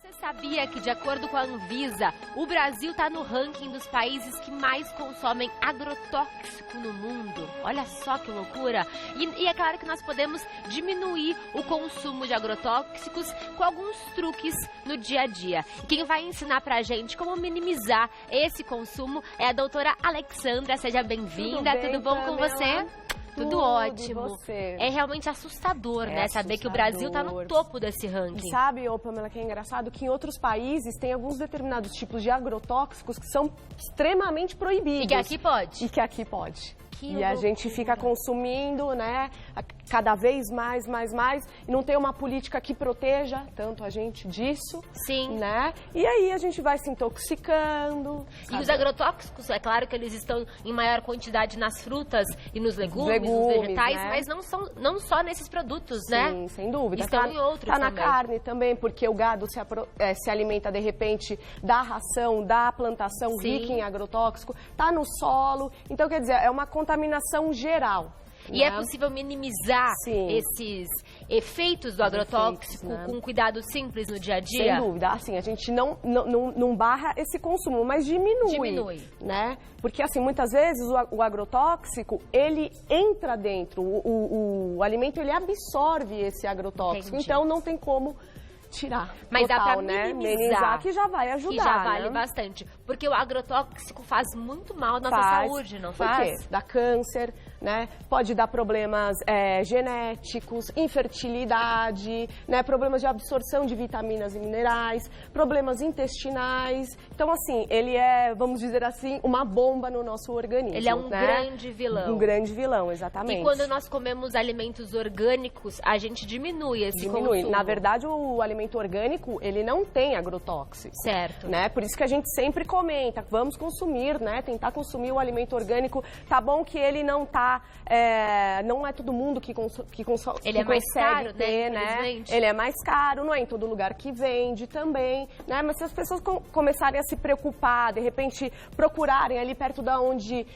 Você sabia que, de acordo com a Anvisa, o Brasil está no ranking dos países que mais consomem agrotóxico no mundo? Olha só que loucura! E é claro que nós podemos diminuir o consumo de agrotóxicos com alguns truques no dia a dia. Quem vai ensinar pra gente como minimizar esse consumo é a doutora Alexandra. Seja bem-vinda. Tudo bom com você? Tudo ótimo. Você? É realmente assustador, né? Saber que o Brasil está no topo desse ranking. E sabe, Pamela, que é engraçado que em outros países tem alguns determinados tipos de agrotóxicos que são extremamente proibidos. E que aqui pode. E que aqui pode. Que e a gente fica consumindo, né, cada vez mais, e não tem uma política que proteja tanto a gente disso. Sim. Né? E aí a gente vai se intoxicando. E os agrotóxicos, é claro que eles estão em maior quantidade nas frutas e nos legumes nos vegetais, né? Mas não só nesses produtos, né? Sim, sem dúvida. Estão em outros também. Tá na carne também, porque o gado se alimenta, de repente, da ração, da plantação rica em agrotóxico, tá no solo. Então, quer dizer, é uma contaminação geral. E é possível minimizar esses efeitos do agrotóxico com cuidado simples no dia a dia? Sem dúvida. Assim, a gente não barra esse consumo, mas diminui. Né? Porque, assim, muitas vezes o agrotóxico, ele entra dentro, o alimento, ele absorve esse agrotóxico. Entendi. Então, não tem como tirar. Mas total, dá pra minimizar, que já vai ajudar. Que já vale né? bastante. Porque o agrotóxico faz muito mal à nossa saúde, não faz? Por quê? Dá câncer, né? Pode dar problemas genéticos, infertilidade, né? Problemas de absorção de vitaminas e minerais, problemas intestinais. Então, assim, ele é, vamos dizer assim, uma bomba no nosso organismo. Ele é um grande vilão. Um grande vilão, exatamente. E quando nós comemos alimentos orgânicos, a gente diminui esse consumo. Na verdade, o alimento orgânico, ele não tem agrotóxico. Certo. Né? Por isso que a gente sempre comenta, vamos consumir, né? Tentar consumir o alimento orgânico. Tá bom que ele não tá, não é todo mundo que consegue ele é mais caro, ter, né? Ele é mais caro, não é em todo lugar que vende também, né? Mas se as pessoas começarem a se preocupar, de repente procurarem ali perto da onde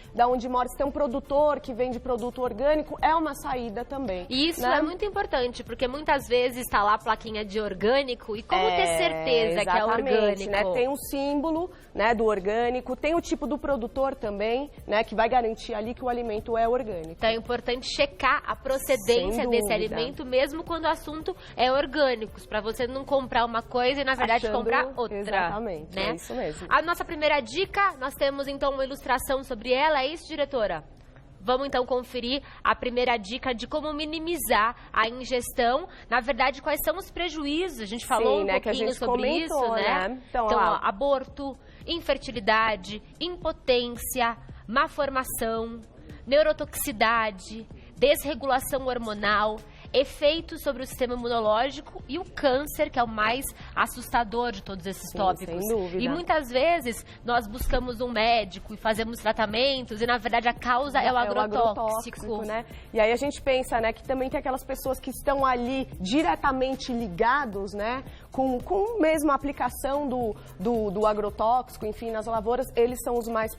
mora, se tem um produtor que vende produto orgânico, é uma saída também. E isso né? é muito importante, porque muitas vezes está lá a plaquinha de orgânico, e como ter certeza que é orgânico? Né? Tem um símbolo, né, do orgânico, tem o tipo do produtor também, né, que vai garantir ali que o alimento é orgânico. Então é importante checar a procedência desse alimento, mesmo quando o assunto é orgânicos, para você não comprar uma coisa e, na verdade, comprar outra. Exatamente, né? É isso mesmo. A nossa primeira dica, nós temos então uma ilustração sobre ela, é isso, diretora? Vamos então conferir a primeira dica de como minimizar a ingestão. Na verdade, quais são os prejuízos? A gente falou um pouquinho sobre isso, né? Então, aborto, infertilidade, impotência, má formação, neurotoxicidade, desregulação hormonal, efeitos sobre o sistema imunológico e o câncer, que é o mais assustador de todos esses tópicos. Sem dúvida. E muitas vezes nós buscamos um médico e fazemos tratamentos e, na verdade, a causa é o agrotóxico. Né? E aí a gente pensa, né, que também tem aquelas pessoas que estão ali diretamente ligados, né, com mesmo a aplicação do agrotóxico, enfim, nas lavouras, eles são os mais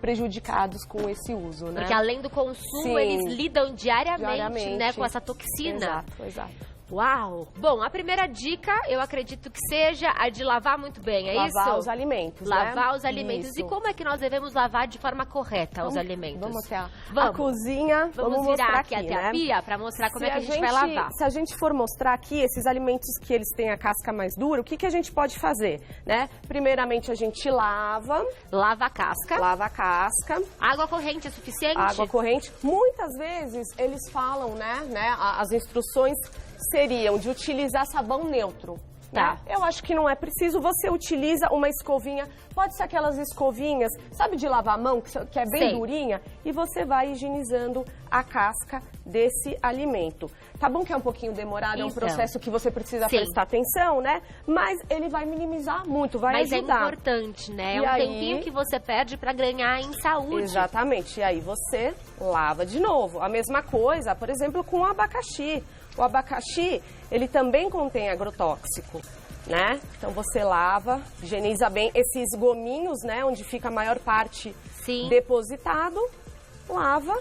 prejudicados com esse uso, né? Porque além do consumo, eles lidam diariamente, né, com essa toxina. Exato. Uau! Bom, a primeira dica, eu acredito que seja a de lavar muito bem, é isso? Lavar os alimentos, Lavar né? os alimentos. Isso. E como é que nós devemos lavar de forma correta os alimentos? Vamos até a cozinha, vamos virar aqui até a pia para mostrar como é que a gente vai lavar. Se a gente for mostrar aqui esses alimentos que eles têm a casca mais dura, o que a gente pode fazer, né? Primeiramente a gente lava. Lava a casca. Lava a casca. Água corrente é suficiente? Água corrente. Muitas vezes eles falam, né? As instruções seriam de utilizar sabão neutro. Tá. Eu acho que não é preciso. Você utiliza uma escovinha, pode ser aquelas escovinhas, sabe, de lavar a mão, que é bem durinha, e você vai higienizando a casca desse alimento. Tá bom que é um pouquinho demorado, é um processo que você precisa prestar atenção, né? Mas ele vai minimizar muito, vai ajudar. Mas é importante, né? É um tempinho que você perde para ganhar em saúde. Exatamente. E aí você lava de novo. A mesma coisa, por exemplo, com o abacaxi. O abacaxi, ele também contém agrotóxico, né? Então você lava, higieniza bem esses gominhos, né? Onde fica a maior parte depositado, lava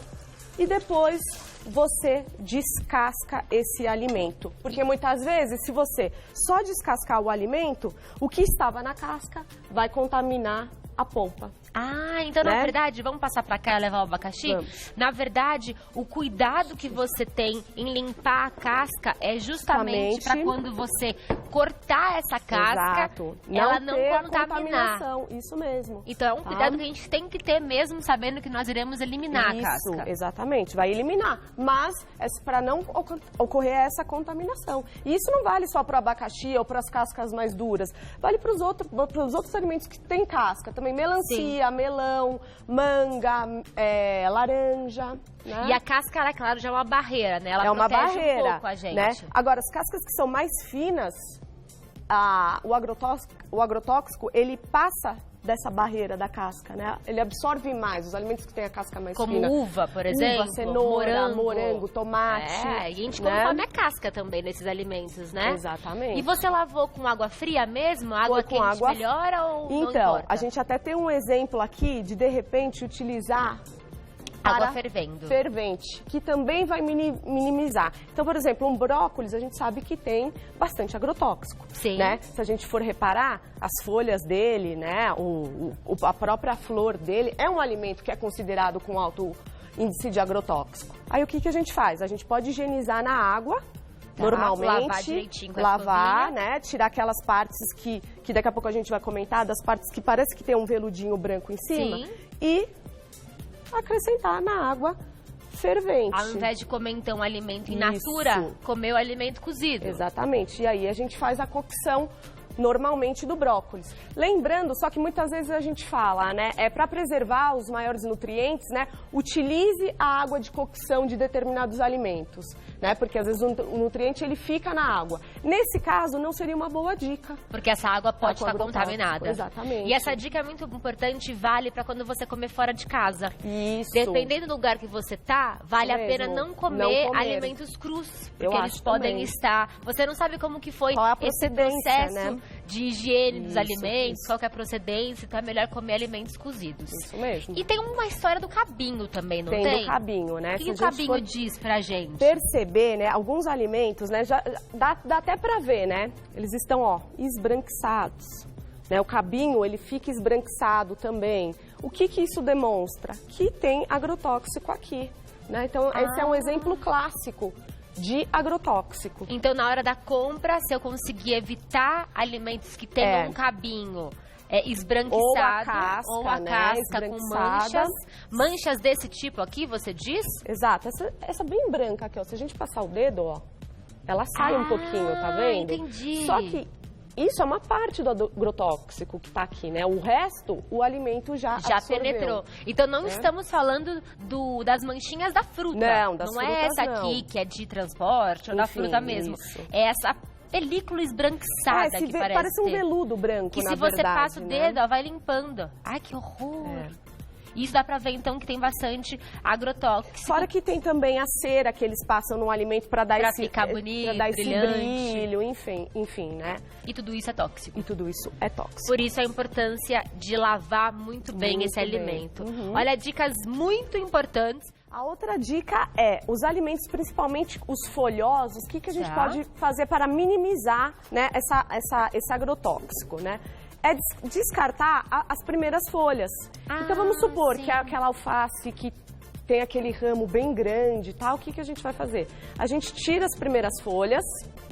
e depois você descasca esse alimento. Porque muitas vezes, se você só descascar o alimento, o que estava na casca vai contaminar a polpa. Ah, então na verdade, vamos passar pra cá e levar o abacaxi? Vamos. Na verdade, o cuidado que você tem em limpar a casca é justamente para quando você cortar essa casca, ela não contaminar. Isso mesmo. Então é um cuidado que a gente tem que ter mesmo, sabendo que nós iremos eliminar a casca. Isso, exatamente, vai eliminar. Mas é para não ocorrer essa contaminação. E isso não vale só para o abacaxi ou para as cascas mais duras. Vale para os outros alimentos que têm casca. Também melancia, melão, manga, laranja. Né? E a casca, ela, claro, já é uma barreira, né? Ela é uma barreira, um pouco a gente. Né? Agora, as cascas que são mais finas, o agrotóxico, ele passa dessa barreira da casca, né? Ele absorve mais os alimentos que têm a casca mais fina. Como uva, por exemplo. Uva, cenoura, morango, tomate. É, e a gente come a casca também nesses alimentos, né? Exatamente. E você lavou com água fria mesmo? Água quente melhora ou não importa? Então, a gente até tem um exemplo aqui de repente, utilizar água fervente, que também vai minimizar. Então, por exemplo, um brócolis, a gente sabe que tem bastante agrotóxico. Sim. Né? Se a gente for reparar, as folhas dele, né, a própria flor dele, é um alimento que é considerado com alto índice de agrotóxico. Aí o que a gente faz? A gente pode higienizar na água, normalmente, lavar direitinho com lavar, né, tirar aquelas partes que daqui a pouco a gente vai comentar, das partes que parece que tem um veludinho branco em cima. Sim. E acrescentar na água fervente. Ao invés de comer, então, alimento in natura, comer o alimento cozido. Exatamente. E aí a gente faz a cocção normalmente do brócolis. Lembrando, só que muitas vezes a gente fala, né, para preservar os maiores nutrientes, né, utilize a água de cocção de determinados alimentos, né, porque às vezes o nutriente ele fica na água. Nesse caso, não seria uma boa dica. Porque essa água pode estar contaminada. Exatamente. E essa dica é muito importante e vale para quando você comer fora de casa. Isso. Dependendo do lugar que você tá, vale a pena não comer alimentos crus, porque eles podem estar... Você não sabe como que foi esse processo, né, de higiene dos alimentos, qual que é a procedência, então é melhor comer alimentos cozidos. Isso mesmo. E tem uma história do cabinho também, não tem? Tem do cabinho, né? O que o cabinho diz pra gente? Perceber, né, alguns alimentos, né, já dá até pra ver, né? Eles estão, ó, esbranquiçados. Né? O cabinho, ele fica esbranquiçado também. O que isso demonstra? Que tem agrotóxico aqui, né? Então, esse é um exemplo clássico de agrotóxico. Então, na hora da compra, se eu conseguir evitar alimentos que tenham um cabinho esbranquiçado, ou a casca com manchas desse tipo aqui, você diz? Exato, essa bem branca aqui, ó, se a gente passar o dedo, ó, ela sai um pouquinho, tá vendo? Entendi. Só que isso é uma parte do agrotóxico que tá aqui, né? O resto, o alimento já absorveu. Penetrou. Então não estamos falando das manchinhas da fruta. Não, das frutas não. Não é essa aqui que é de transporte ou da fruta mesmo. Isso. É essa película esbranquiçada que parece um veludo branco, que se você passa o dedo, ó, vai limpando. Ai, que horror! Isso dá pra ver, então, que tem bastante agrotóxico. Fora que tem também a cera que eles passam no alimento pra dar ficar bonito, pra dar esse brilhante. Brilho, enfim, né? E tudo isso é tóxico. E tudo isso é tóxico. Por isso a importância de lavar muito bem esse alimento. Olha, dicas muito importantes. A outra dica é, os alimentos, principalmente os folhosos, o que a gente pode fazer para minimizar, né, esse agrotóxico, né? É descartar as primeiras folhas. Então vamos supor que é aquela alface que tem aquele ramo bem grande e tal, o que a gente vai fazer? A gente tira as primeiras folhas.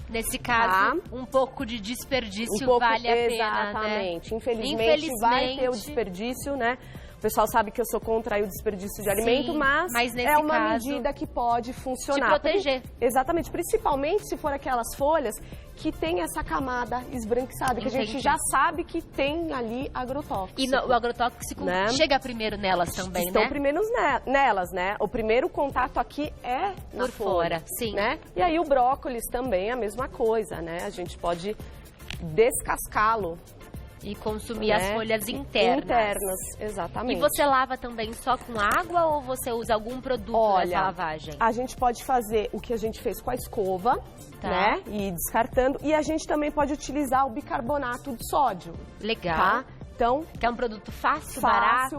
Nesse caso, um pouco de desperdício vale a pena, exatamente. Né? Infelizmente vai ter o desperdício, né? O pessoal sabe que eu sou contra o desperdício de alimento, mas nesse é uma caso, medida que pode funcionar. Te proteger. Exatamente, principalmente se for aquelas folhas que tem essa camada esbranquiçada, que a gente já sabe que tem ali agrotóxico. E o agrotóxico chega primeiro nelas também, Estão primeiro nelas, né? O primeiro contato aqui é por fora, sim. Né? E aí o brócolis também é a mesma coisa, né? A gente pode descascá-lo. E consumir as folhas internas. Internas, exatamente. E você lava também só com água ou você usa algum produto nessa lavagem? A gente pode fazer o que a gente fez com a escova, né? E ir descartando. E a gente também pode utilizar o bicarbonato de sódio. Legal. Tá? Então, que é um produto fácil,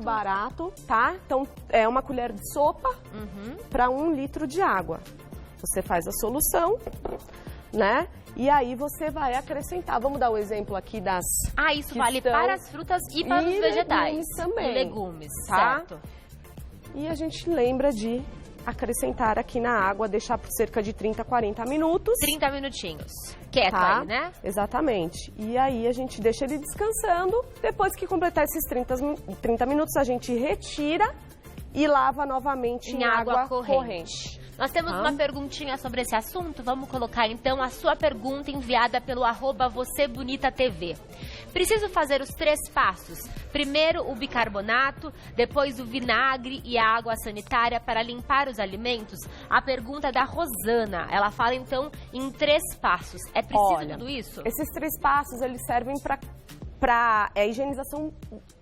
barato, tá? Então, é uma colher de sopa para 1 litro de água. Você faz a solução, né? E aí você vai acrescentar. Vamos dar o exemplo aqui das... isso vale para as frutas e para os vegetais. Legumes também. E legumes, tá? certo. E a gente lembra de acrescentar aqui na água, deixar por cerca de 30, 40 minutos. 30 minutinhos. Quieto tá? aí, né? Exatamente. E aí a gente deixa ele descansando. Depois que completar esses 30 minutos, a gente retira e lava novamente em água corrente. Nós temos uma perguntinha sobre esse assunto. Vamos colocar então a sua pergunta enviada pelo @VocêBonitaTV. Preciso fazer os 3 passos. Primeiro o bicarbonato, depois o vinagre e a água sanitária para limpar os alimentos? A pergunta é da Rosana. Ela fala então em 3 passos. É preciso tudo isso? Esses 3 passos, eles servem para higienização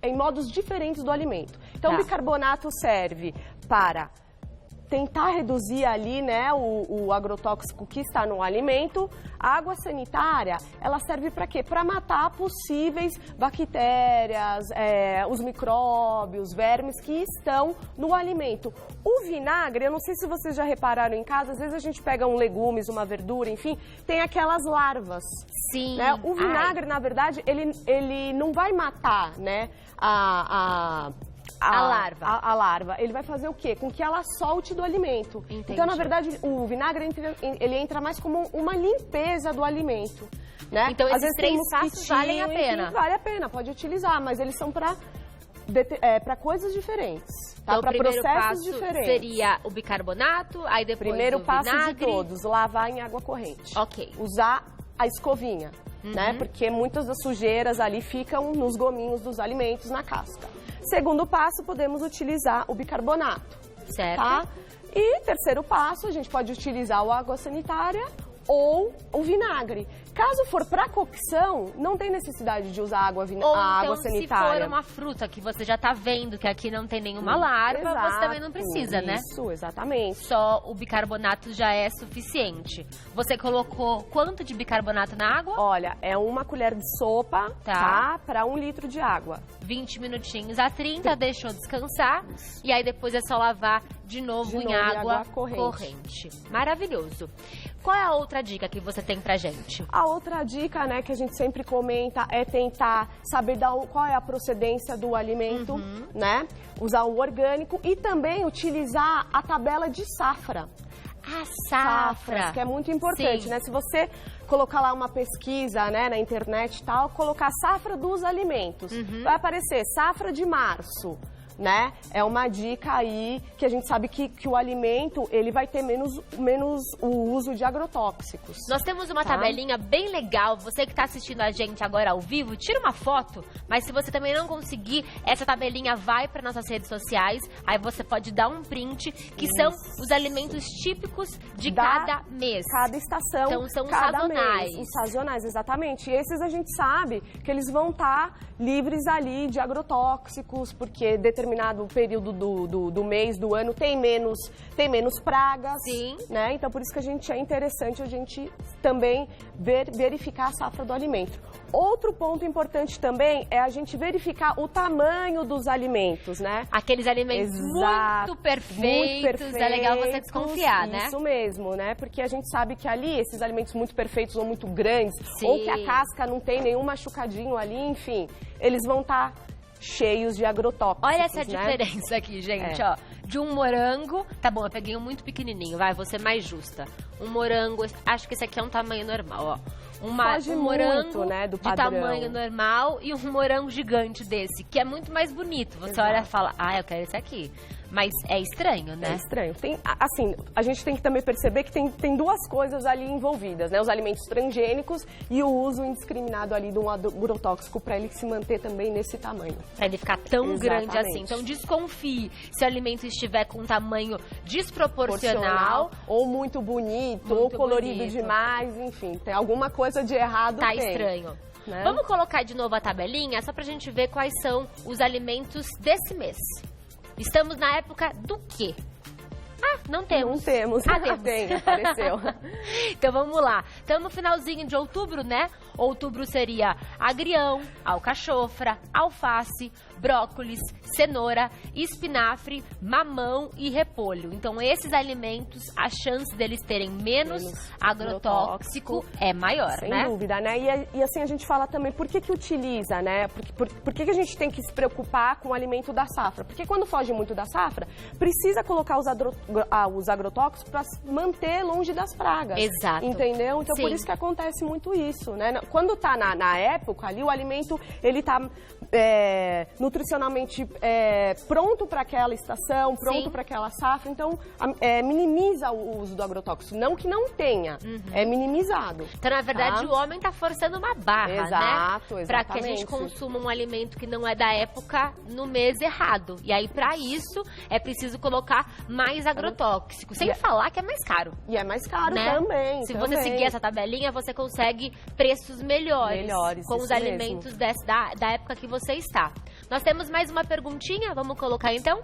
em modos diferentes do alimento. Então, o bicarbonato serve para tentar reduzir ali, né, o agrotóxico que está no alimento. A água sanitária, ela serve para quê? Para matar possíveis bactérias, os micróbios, vermes que estão no alimento. O vinagre, eu não sei se vocês já repararam em casa, às vezes a gente pega legumes, uma verdura, enfim, tem aquelas larvas. Sim. Né? O vinagre, na verdade, ele não vai matar, né, a larva. Ele vai fazer o quê? Com que ela solte do alimento. Entendi. Então, na verdade, o vinagre ele entra mais como uma limpeza do alimento. Né? Então, esses 3 passos valem a pena. Enfim, vale a pena, pode utilizar, mas eles são para coisas diferentes. Tá? Então, para o primeiro processos passo diferentes. seria o bicarbonato, aí depois primeiro o passo vinagre. de todos, lavar em água corrente. Ok. Usar a escovinha, né? Porque muitas das sujeiras ali ficam nos gominhos dos alimentos, na casca. Segundo passo, podemos utilizar o bicarbonato. Certo. Tá? E terceiro passo, a gente pode utilizar a água sanitária ou o vinagre. Caso for para cocção, não tem necessidade de usar água sanitária. Se for uma fruta que você já está vendo que aqui não tem nenhuma larva, você também não precisa, né? Isso, exatamente. Só o bicarbonato já é suficiente. Você colocou quanto de bicarbonato na água? Olha, é 1 colher de sopa, tá? Para 1 litro de água. 20 minutinhos a 30, deixou descansar. E aí depois é só lavar de novo em água corrente. Maravilhoso. Qual é a outra dica que você tem pra gente? A outra dica, né, que a gente sempre comenta é tentar saber qual é a procedência do alimento, né? Usar o orgânico e também utilizar a tabela de safra. A safra. Que é muito importante, né? Se você colocar lá uma pesquisa, né, na internet e tal, colocar safra dos alimentos, vai aparecer safra de março. Né? É uma dica aí que a gente sabe que o alimento ele vai ter menos o uso de agrotóxicos. Nós temos uma tabelinha bem legal. Você que está assistindo a gente agora ao vivo, tira uma foto, mas se você também não conseguir, essa tabelinha vai para nossas redes sociais, aí você pode dar um print, que são os alimentos típicos de cada mês. Cada estação, então são cada sazonais. Mês, os sazonais, exatamente. E esses a gente sabe que eles vão estar livres ali de agrotóxicos, porque determinado período do mês, do ano, tem menos pragas. Sim. Né? Então, por isso que é interessante a gente também verificar a safra do alimento. Outro ponto importante também é a gente verificar o tamanho dos alimentos, né? Aqueles alimentos muito perfeitos, é legal você desconfiar, né? Isso mesmo, né? Porque a gente sabe que ali, esses alimentos muito perfeitos ou muito grandes, Sim. ou que a casca não tem nenhum machucadinho ali, enfim, eles vão estar cheios de agrotóxicos. Olha essa né? diferença aqui, gente, ó. De um morango, tá bom, eu peguei um muito pequenininho, vou ser mais justa. Um morango, acho que esse aqui é um tamanho normal, ó. Um morango muito, né, do de padrão. tamanho normal e um morango gigante desse, que é muito mais bonito. Você olha e fala, eu quero esse aqui. Mas é estranho, né? É estranho. Assim, a gente tem que também perceber que tem duas coisas ali envolvidas, né? Os alimentos transgênicos e o uso indiscriminado ali de um agrotóxico para ele se manter também nesse tamanho. Para ele ficar tão Exatamente. grande assim. Então desconfie se o alimento estiver com um tamanho desproporcional. Ou muito bonito, ou colorido demais, enfim. Tem alguma coisa de errado. Tá estranho. Né? Vamos colocar de novo a tabelinha, só pra gente ver quais são os alimentos desse mês. Estamos na época do quê? Não temos. Não temos. Temos. Tem, apareceu. Então vamos lá. Estamos no finalzinho de outubro, né? Outubro seria agrião, alcachofra, alface, brócolis, cenoura, espinafre, mamão e repolho. Então, esses alimentos, a chance deles terem menos agrotóxico é maior, sem né? Sem dúvida, né? E assim a gente fala também, por que utiliza, né? Por que a gente tem que se preocupar com o alimento da safra? Porque quando foge muito da safra, precisa colocar os agrotóxicos para manter longe das pragas. Exato. Entendeu? Então, Sim. por isso que acontece muito isso, né? Quando tá na época ali, o alimento, ele tá nutricionalmente pronto para aquela estação, pronto para aquela safra, então minimiza o uso do agrotóxico. Não que não tenha, é minimizado. Então, na verdade, o homem está forçando uma barra, exato, né? Para que a gente consuma um alimento que não é da época no mês errado. E aí, para isso, é preciso colocar mais agrotóxico. Sem falar que é mais caro. E é mais caro, né? também. Se você seguir essa tabelinha, você consegue preços melhores com os alimentos da época que você está. Nós temos mais uma perguntinha, vamos colocar então?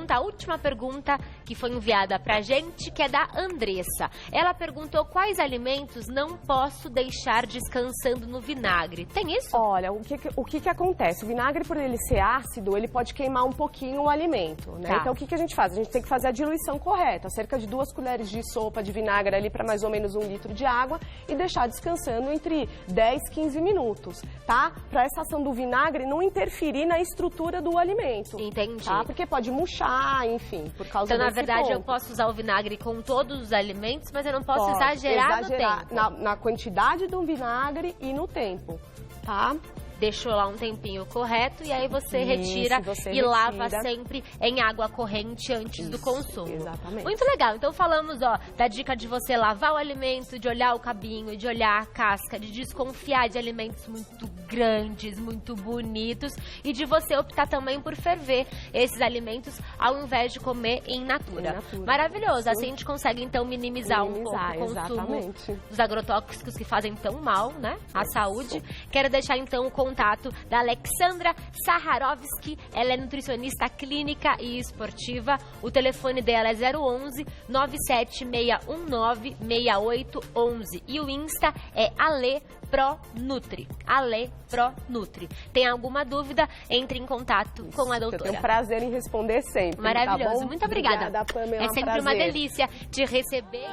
A última pergunta que foi enviada pra gente, que é da Andressa. Ela perguntou quais alimentos não posso deixar descansando no vinagre. Tem isso? Olha, o que acontece? O vinagre, por ele ser ácido, ele pode queimar um pouquinho o alimento, né? Então, o que a gente faz? A gente tem que fazer a diluição correta, cerca de 2 colheres de sopa de vinagre ali para mais ou menos 1 litro de água e deixar descansando entre 10 e 15 minutos, tá? Para essa ação do vinagre não interferir na estrutura do alimento. Entendi. Tá? Porque pode murchar, enfim, por causa Então, na verdade, ponto. eu posso usar o vinagre com todos os alimentos, mas eu não posso exagerar no tempo. Na quantidade do vinagre e no tempo, tá? Deixou lá um tempinho correto e aí você retira e lava sempre em água corrente antes do consumo. Exatamente. Muito legal. Então falamos, da dica de você lavar o alimento, de olhar o cabinho, de olhar a casca, de desconfiar de alimentos muito grandes, muito bonitos e de você optar também por ferver esses alimentos ao invés de comer in natura. Maravilhoso. Assim a gente consegue então minimizar um pouco o consumo dos agrotóxicos que fazem tão mal, né, à saúde. Quero deixar então o contato da Alexandra Saharovski, ela é nutricionista clínica e esportiva. O telefone dela é 011 97619 6811 e o Insta é AleProNutri. AleProNutri. Tem alguma dúvida? Entre em contato com a doutora. Eu tenho prazer em responder sempre. Maravilhoso. Tá bom? Muito obrigada. Obrigada, Pamela, é sempre uma delícia te receber.